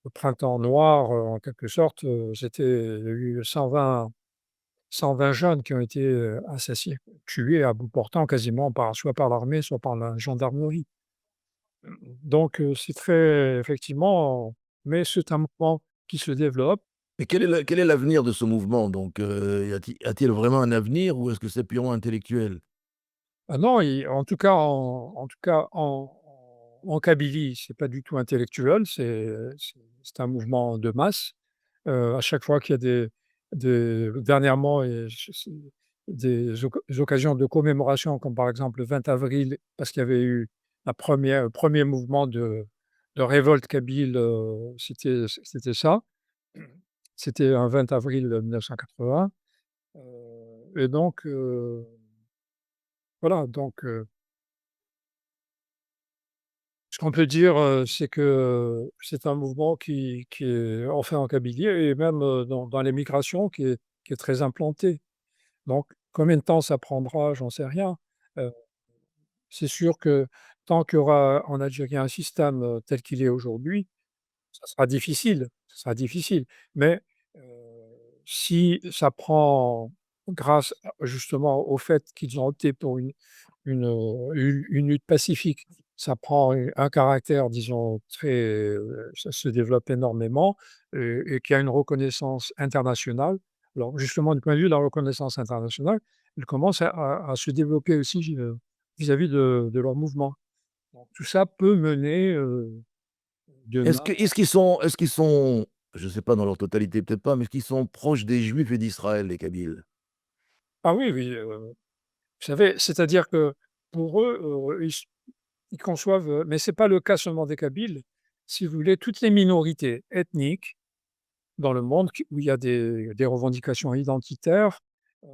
le printemps noir, en quelque sorte, il y a eu 120 jeunes qui ont été, assassinés, tués à bout portant quasiment soit par l'armée, soit par la gendarmerie. Donc c'est très effectivement, mais c'est un mouvement qui se développe. Et quel est l'avenir de ce mouvement donc? A-t-il vraiment un avenir, ou est-ce que c'est purement intellectuel? Ah non, en Kabylie, c'est pas du tout intellectuel, c'est un mouvement de masse. À chaque fois qu'il y a dernièrement, des occasions de commémoration, comme par exemple le 20 avril, parce qu'il y avait eu le 1er mouvement de révolte kabyle, c'était ça. C'était un 20 avril 1980, et donc voilà, donc ce qu'on peut dire, c'est que c'est un mouvement qui est enfin en Kabylie et même, dans les migrations qui est très implanté. Donc combien de temps ça prendra, j'en sais rien. Heu, c'est sûr que tant qu'il y aura en Algérie un système, tel qu'il est aujourd'hui, ça sera difficile. Mais, heu, si ça prend grâce à justement au fait qu'ils ont opté pour une lutte pacifique, ça prend un caractère, disons, très, ça se développe énormément et qu'il y a une reconnaissance internationale. Alors justement, du point de vue de la reconnaissance internationale, ils commencent à se développer aussi, vis-à-vis de leur mouvement. Donc tout ça peut mener, demain. Est-ce qu'ils sont, je ne sais pas dans leur totalité, peut-être pas, mais est-ce qu'ils sont proches des Juifs et d'Israël, les Kabyles? Ah oui, oui, vous savez, c'est-à-dire que pour eux, ils conçoivent, mais c'est pas le cas seulement des Kabyles, si vous voulez, toutes les minorités ethniques dans le monde où il y a des revendications identitaires, heu,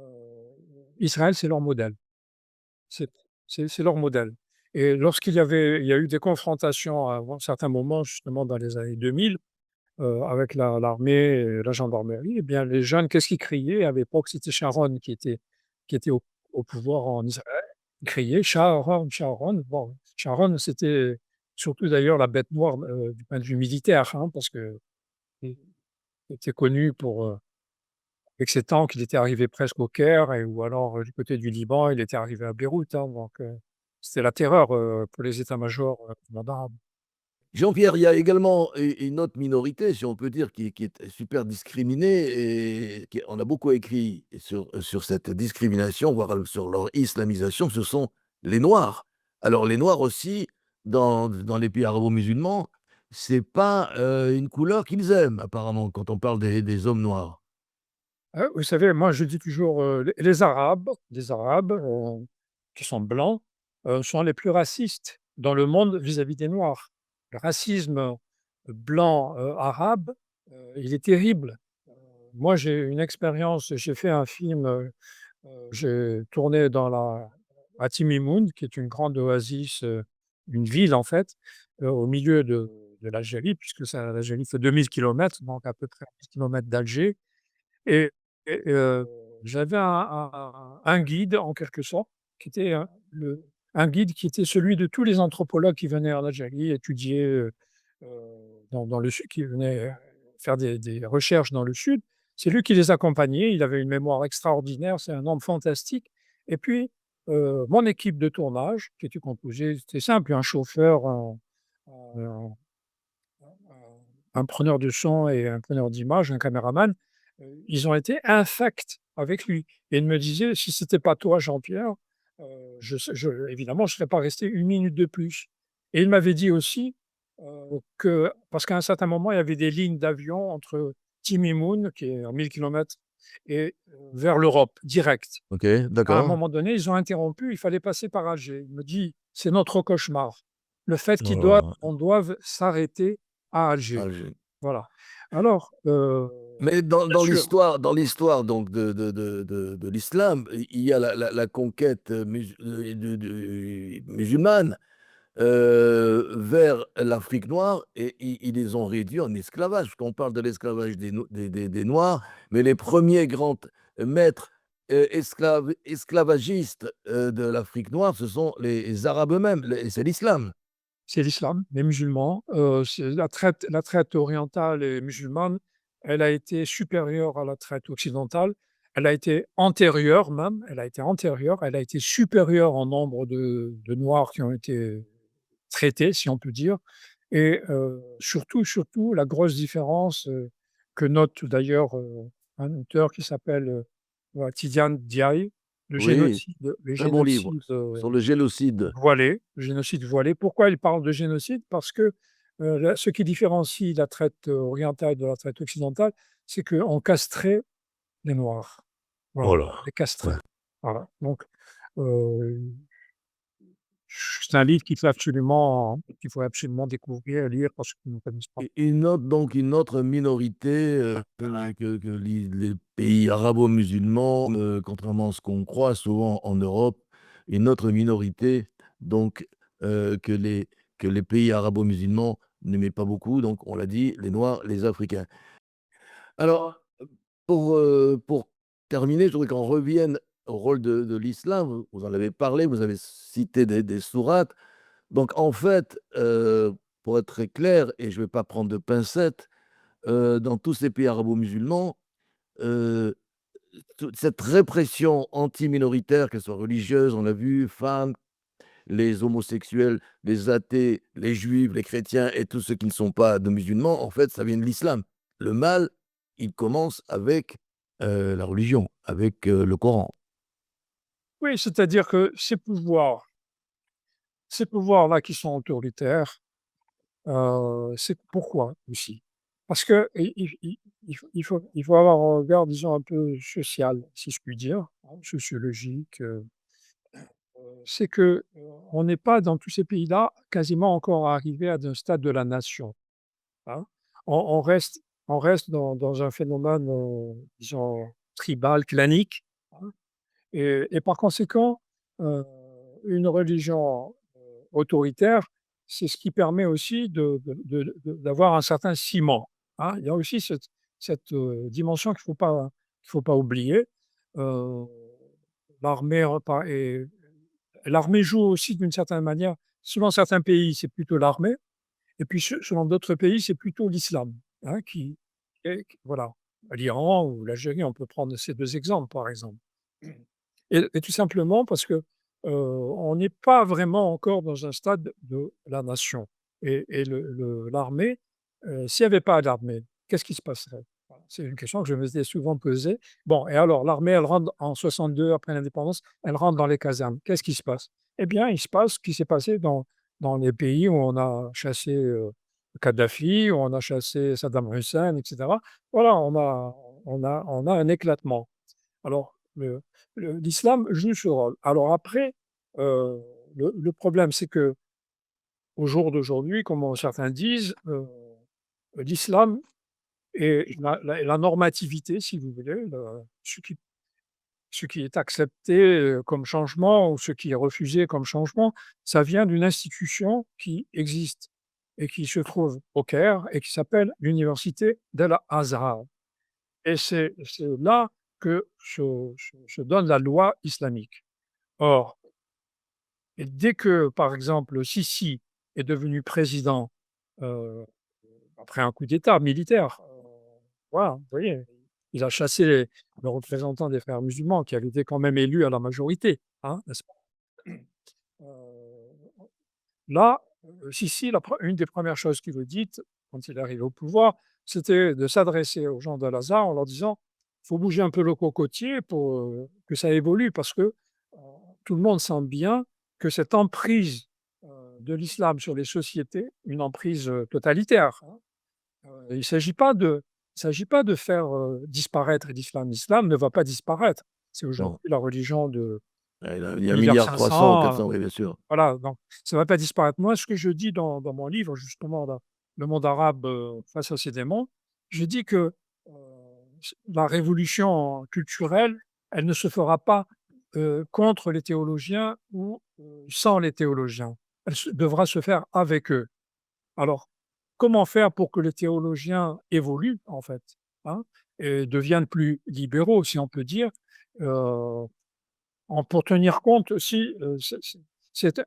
Israël, c'est leur modèle. C'est c'est leur modèle et il y a eu des confrontations à un certain moment, justement dans les années 2000, avec l'armée et la gendarmerie, eh bien, les jeunes, qu'est-ce qu'ils criaient? À l'époque, c'était Sharon qui était au pouvoir en Israël. Ils criaient: «Sharon, Sharon». Bon, Sharon, c'était surtout d'ailleurs la bête noire, du point de vue militaire, hein, parce qu'il était connu pour, avec ses tanks, il était arrivé presque au Caire et ou alors, du côté du Liban, il était arrivé à Beyrouth, hein, donc c'était la terreur, pour les états-majors, commandants. Jean-Pierre, il y a également une autre minorité, si on peut dire, qui est super discriminée et on a beaucoup écrit sur cette discrimination, voire sur leur islamisation, ce sont les Noirs. Alors les Noirs aussi, dans les pays arabo-musulmans, c'est pas une couleur qu'ils aiment apparemment quand on parle des hommes noirs. Vous savez, moi, je dis toujours, les Arabes, qui sont blancs, sont les plus racistes dans le monde vis-à-vis des Noirs. Le racisme, blanc, arabe, il est terrible. Moi, j'ai une expérience, j'ai fait un film, j'ai tourné à Timimoun, qui est une grande oasis, une ville, en fait, au milieu de l'Algérie, puisque l'Algérie fait 2000 kilomètres, donc à peu près 10 kilomètres d'Alger. Et j'avais un guide en quelque sorte, qui était, un guide qui était celui de tous les anthropologues qui venaient en Algérie étudier, heu, dans le sud, qui venaient, faire des recherches dans le sud. C'est lui qui les accompagnait, il avait une mémoire extraordinaire, c'est un homme fantastique et puis, mon équipe de tournage qui était composée, c'était simple, un chauffeur, un un preneur de son et un preneur d'image, un caméraman, ils ont été infects avec lui et il me disait: «Si c'était pas toi Jean-Pierre, je évidemment, je serais pas resté une minute de plus» et il m'avait dit aussi, que parce qu'à un certain moment, il y avait des lignes d'avion entre Timimoun, qui est à 1000 kilomètres et vers l'Europe, direct. OK, À un d'accord. moment donné, ils ont interrompu, il fallait passer par Alger. Il me dit: «C'est notre cauchemar, le fait Oh là là. on doive s'arrêter à Alger». Voilà. Alors, Mais bien sûr, dans l'histoire donc de l'islam, il y a la conquête, musulmane, vers l'Afrique noire et ils les ont réduits en esclavage. Parce qu'on parle de l'esclavage des noirs, mais les premiers grands maîtres, esclavagistes, de l'Afrique noire, ce sont les Arabes eux-mêmes, les c'est l'islam. c'est l'islam, les musulmans, c'est la traite orientale et musulmane, elle a été supérieure à la traite occidentale. Elle a été antérieure même, elle a été antérieure, elle a été supérieure en nombre de noirs qui ont été traités, si on peut dire et surtout la grosse différence, que note d'ailleurs, un auteur qui s'appelle, Tidiane Diaye, Oui, le très bon livre génocide, sur le génocide. voilé, le génocide voilé. Pourquoi il parle de génocide? Parce que, ce qui différencie la traite, orientale de la traite occidentale, c'est qu'on castrait les noirs. Oh Voilà, là! on les Ouais. castrait. Voilà, donc heu C'est un livre qu'il faut absolument découvrir, lire pour ceux qui ne connaissent pas. Une autre minorité que les pays arabo-musulmans, contrairement à ce qu'on croit souvent en Europe, une autre minorité donc que les pays arabo-musulmans n'aimaient pas beaucoup, donc on l'a dit, les Noirs, les Africains. Alors, pour terminer, je voudrais qu'on revienne au rôle de l'islam. Vous en avez parlé, vous avez cité des sourates. Donc en fait, pour être très clair, et je ne vais pas prendre de pincettes, dans tous ces pays arabo-musulmans, heu, toute cette répression anti-minoritaire, qu'elle soit religieuse, on l'a vu, femmes, les homosexuels, les athées, les juifs, les chrétiens et tous ceux qui ne sont pas de musulmans, en fait, ça vient de l'islam. Le mal, il commence avec, la religion, avec, le Coran. Oui, c'est-à-dire que ces pouvoirs-là qui sont autoritaires, c'est pourquoi aussi? Parce que il faut avoir un regard, disons, un peu social, si je puis dire, hein, sociologique, c'est que, on n'est pas dans tous ces pays-là quasiment encore arrivé à un stade de la nation, hein. On reste dans un phénomène, disons, tribal, clanique, hein, et par conséquent, heu, une religion, autoritaire, c'est ce qui permet aussi d'avoir un certain ciment, hein. Il y a aussi cette dimension qu'il faut pas oublier. Heu, l'armée repa et l'armée joue aussi d'une certaine manière. Selon certains pays, c'est plutôt l'armée, et puis selon d'autres pays, c'est plutôt l'islam, hein, voilà. L'Iran ou l'Algérie, on peut prendre ces 2 exemples, par exemple. Et tout simplement parce que, on n'est pas vraiment encore dans un stade de la nation, et l'armée, s'il n'y avait pas d'armée, qu'est-ce qui se passerait? Voilà, c'est une question que je me suis souvent posée. Bon, et alors l'armée, elle rentre en 62 après l'indépendance, elle rentre dans les casernes. Qu'est-ce qui se passe? Eh bien, il se passe ce qui s'est passé dans les pays où on a chassé, Kadhafi, où on a chassé Saddam Hussein, et cetera. Voilà, on a un éclatement. Alors, l'islam joue ce rôle. Alors après, heu, le problème, c'est que au jour d'aujourd'hui, comme certains disent, l'islam est la normativité, si vous voulez, ce qui est accepté, comme changement, ou ce qui est refusé comme changement, ça vient d'une institution qui existe et qui se trouve au Caire et qui s'appelle l'université d'Al-Azhar. Et c'est là que se donne la loi islamique. Or, et dès que, par exemple, Sissi est devenu président, heu, après un coup d'État militaire, voilà, vous voyez? Il a chassé le représentant des Frères musulmans qui avait été quand même élu à la majorité, hein, n'est-ce pas? Heu, là, Sissi, une des premières choses qu'il a dites quand il est arrivé au pouvoir, c'était de s'adresser aux gens d'Al-Azhar en leur disant: «Il faut bouger un peu le cocotier pour, que ça évolue», parce que, heu, tout le monde sent bien que cette emprise, de l'islam sur les sociétés, une emprise, totalitaire, hein, il s'agit pas de faire, disparaître l'islam. L'islam ne va pas disparaître. C'est Non, aujourd'hui la religion de il y a 1,3 1,3 ou 000 000. 400, oui, bien sûr. Voilà, donc ça ne va pas disparaître. Moi, ce que je dis dans mon livre, justement, dans «Le monde arabe, face à ses démons», je dis que, heu, la révolution culturelle, elle ne se fera pas, contre les théologiens ou, sans les théologiens. Elle devra se faire avec eux. Alors, comment faire pour que les théologiens évoluent, en fait, hein, et deviennent plus libéraux, si on peut dire, heu pour tenir compte aussi, c'est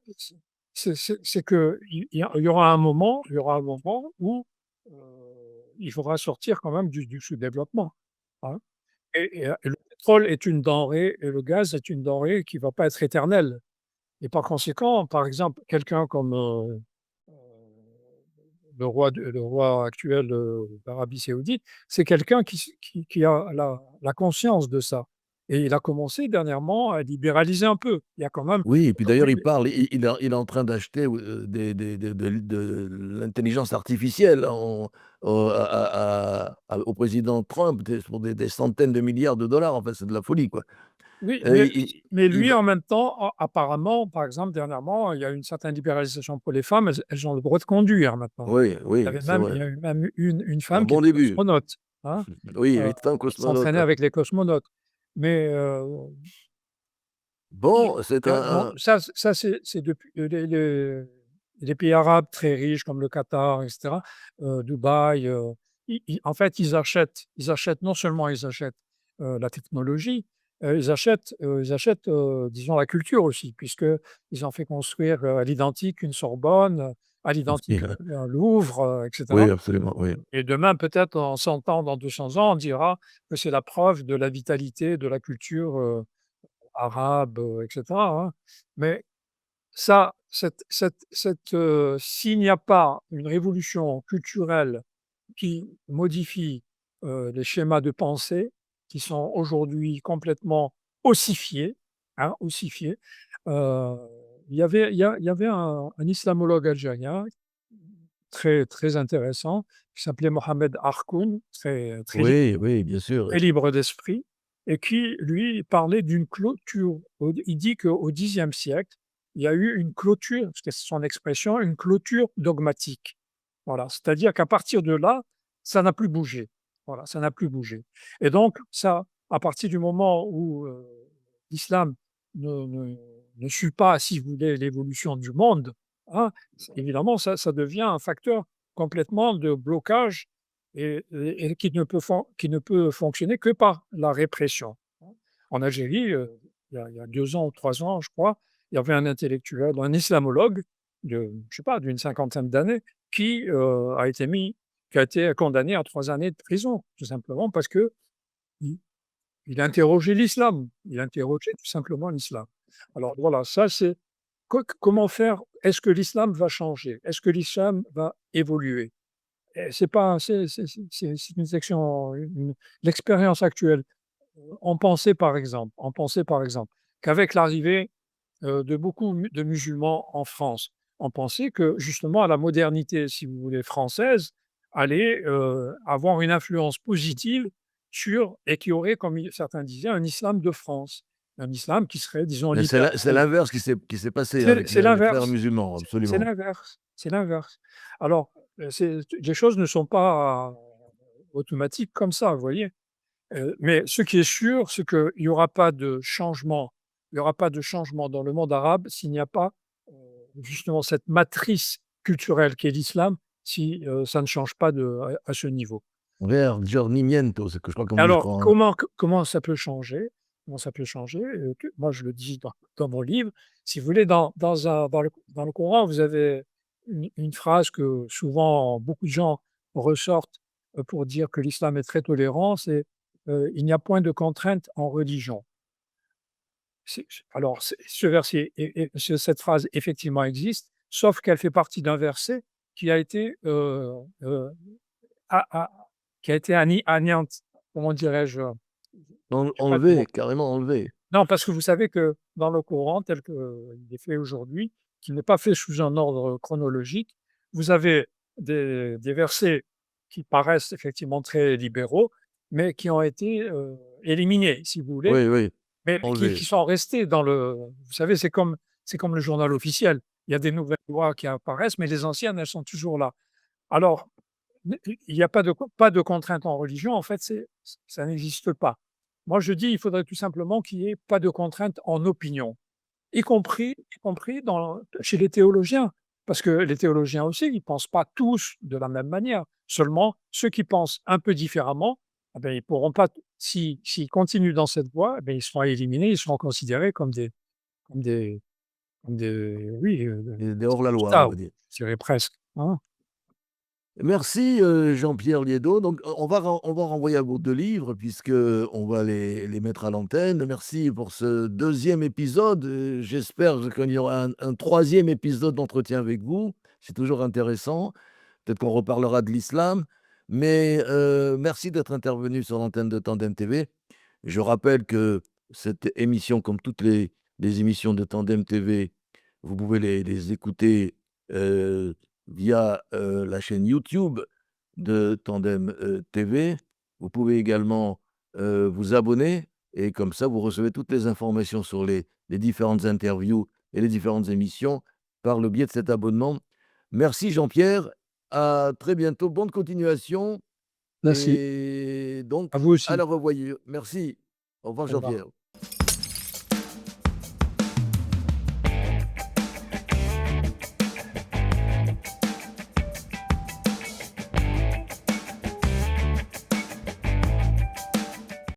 c'est qu'il y aura un moment où, heu, il faudra sortir quand même du sous-développement, hein, et le pétrole est une denrée et le gaz est une denrée qui ne va pas être éternelle, et par conséquent, par exemple, quelqu'un comme, heu, le roi actuel, d'Arabie Saoudite, c'est quelqu'un qui a la conscience de ça, et il a commencé dernièrement à libéraliser un peu. Il y a quand même Oui, et puis d'ailleurs, aujourd'hui il parle, il est en train d'acheter, des de l'intelligence artificielle au président Trump, pour des centaines de milliards de dollars. Enfin, c'est de la folie, quoi. Oui, Heu, il mais il lui, va en même temps, apparemment, par exemple, dernièrement, il y a une certaine libéralisation pour les femmes, elles ont le droit de conduire maintenant. oui, oui, c'est Il vrai. y a eu même une C'est un femme qui bon était début. cosmonaute, hein, Oui, heu, 8 femmes qui cosmonautes, s'entraînait ouais. avec les cosmonautes. Mais, i Bon, c'est bon, un ça c'est depuis les pays arabes très riches comme le Qatar et cetera, Dubaï, i en fait, ils achètent non seulement ils achètent, la technologie, ils achètent, disons la culture aussi puisqu'ils ont fait construire, à l'identique une Sorbonne, à l'identique un Louvre, et oui, cetera. absolument, oui. Et demain, peut-être en 100 ans, dans 200 ans, on dira que c'est la preuve de la vitalité de la culture, arabe, et cetera, hein. Mais ça, s'il n'y a pas une révolution culturelle qui modifie, les schémas de pensée qui sont aujourd'hui complètement ossifiés, hein, ossifiés. Heu, il y avait un islamologue algérien très, très intéressant qui s'appelait Mohamed Harkoun, Oui, oui, bien sûr. très libre d'esprit et qui, lui, parlait d'une clôture. Il dit qu'au Xe siècle, il y a eu une clôture, c'était son expression, une clôture dogmatique. Voilà, c'est-à-dire qu'à partir de là, ça n'a plus bougé. Voilà, ça n'a plus bougé et donc ça, à partir du moment où, l'islam ne ne ne suit pas, si vous voulez, l'évolution du monde, hein, évidemment, ça devient un facteur complètement de blocage et qui ne peut fonctionner que par la répression. En Algérie, il y a 2 ans ou 3 ans, je crois, il y avait un intellectuel, un islamologue de, je sais pas, d'une cinquantaine d'années qui, qui a été condamné à 3 années de prison, tout simplement parce qu'il il interrogeait l'islam. Il interrogeait tout simplement l'islam. Alors voilà, ça c'est comment faire? Est-ce que l'islam va changer? Est-ce que l'islam va évoluer? Et c'est pas c'est une section, une l'expérience actuelle. On pensait par exemple qu'avec l'arrivée, de beaucoup de musulmans en France, on pensait que justement la modernité, si vous voulez, française allait, avoir une influence positive sur et qui aurait, comme certains disaient, un islam de France. Un islam qui serait, disons, Mais libéral. c'est l'inverse qui s'est passé avec C'est les frères l'inverse. musulmans, C'est absolument. l'inverse, c'est l'inverse. Alors, les choses ne sont pas automatiques comme ça, vous voyez? Mais ce qui est sûr, c'est qu'il y aura pas de changement il y aura pas de changement dans le monde arabe s'il n'y a pas, heu, justement cette matrice culturelle qu'est l'islam, si, ça ne change pas à ce niveau. Vers Giornimiento, c'est que je crois qu'on dit, je Alors crois, en comment ça peut changer? Comment ça peut changer? Que moi je le dis dans mon livre, si vous voulez dans le Coran, vous avez une phrase que souvent beaucoup de gens ressortent, pour dire que l'islam est très tolérant, c'est, «Il n'y a point de contrainte en religion». Alors ce verset et cette phrase effectivement existe, sauf qu'elle fait partie d'un verset qui a été, a a qui a été comment dirais-je? J'ai pas le enlevé, mot. carrément enlevé. Non, parce que vous savez que dans le Coran tel qu'il est fait aujourd'hui, qui n'est pas fait sous un ordre chronologique, vous avez des versets qui paraissent effectivement très libéraux, mais qui ont été, éliminés, si vous voulez, Oui, oui, mais qui enlevé. sont restés vous savez, c'est comme le journal officiel. Il y a des nouvelles lois qui apparaissent, mais les anciennes, elles sont toujours là. Alors, il y a pas de contrainte en religion, en fait, ça n'existe pas. Moi, je dis, il faudrait tout simplement qu'il y ait pas de contrainte en opinion, y compris chez les théologiens. Parce que les théologiens aussi, ils pensent pas tous de la même manière. Seulement, ceux qui pensent un peu différemment, eh beh, ils pourront pas s'ils continuent dans cette voie, eh beh, ils seront éliminés, ils seront considérés comme des oui, Des hors-la-loi, on apostats, va dire. je dirais presque, hein. Merci, Jean-Pierre Liédot. Donc, on va renvoyer à vos 2 livres puisque on va les mettre à l'antenne. Merci pour ce deuxième épisode, j'espère qu'il y aura un 3e épisode d'entretien avec vous. C'est toujours intéressant. Peut-être qu'on reparlera de l'islam, mais merci d'être intervenu sur l'antenne de Tandem TV. Je rappelle que cette émission, comme toutes les émissions de Tandem TV, vous pouvez les écouter, heu, via, la chaîne YouTube de Tandem, TV. Vous pouvez également, vous abonner et comme ça, vous recevez toutes les informations sur les différentes interviews et les différentes émissions par le biais de cet abonnement. Merci Jean-Pierre, à très bientôt, bonne continuation Merci. et donc À vous à aussi. la revoyure. Merci. Au revoir Au revoir. Jean-Pierre.